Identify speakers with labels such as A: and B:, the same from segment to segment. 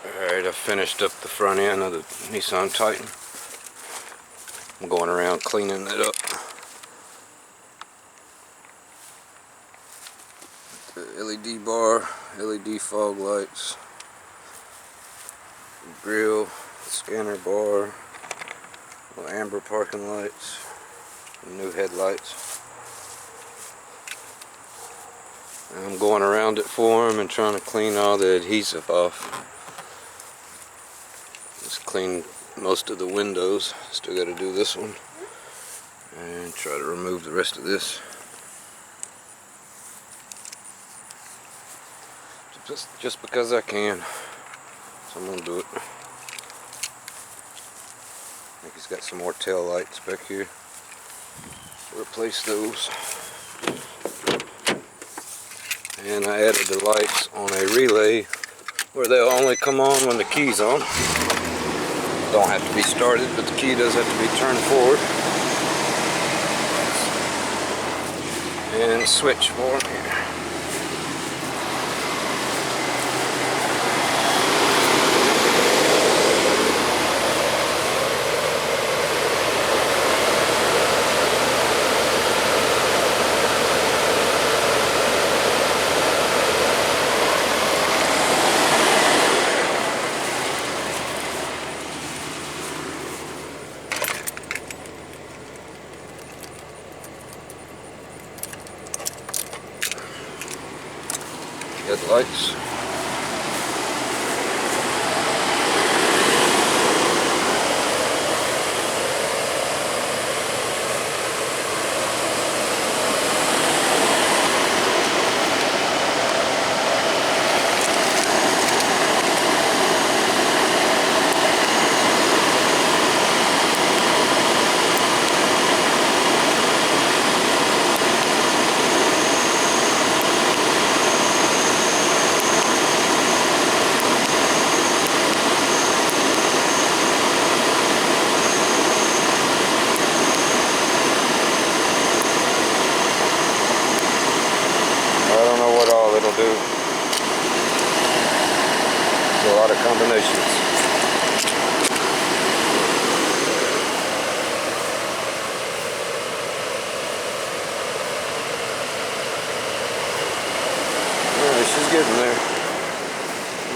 A: Alright, I finished up the front end of the Nissan Titan. I'm going around cleaning it up. The LED bar, LED fog lights, grill, scanner bar, little amber parking lights, new headlights. And I'm going around it for him and trying to clean all the adhesive off. Just clean most of the windows. Still got to do this one and try to remove the rest of this. Just because I can, so I'm gonna do it. I think he's got some more tail lights back here. Replace those. And I added the lights on a relay where they'll only come on when the key's on. Don't have to be started, but the key does have to be turned forward. And switch for them here. Headlights. Do a lot of combinations. Alright, she's getting there.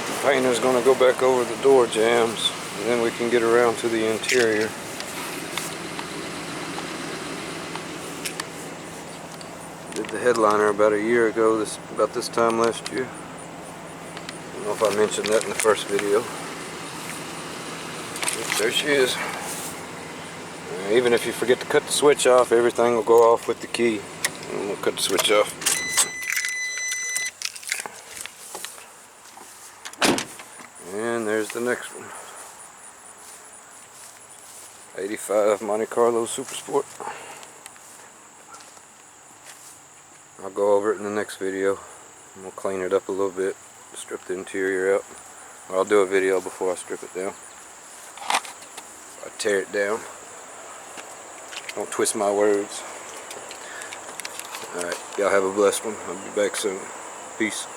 A: The painter's going to go back over the door jambs, and then we can get around to the interior. Did the headliner about a year ago, about this time last year. I don't know if I mentioned that in the first video. There she is. Even if you forget to cut the switch off, everything will go off with the key. And we'll cut the switch off. And there's the next one. 85 Monte Carlo Super Sport. I'll go over it in the next video. We'll clean it up a little bit, strip the interior out. Or I'll do a video before I strip it down. I tear it down. Don't twist my words. Alright, y'all have a blessed one. I'll be back soon. Peace.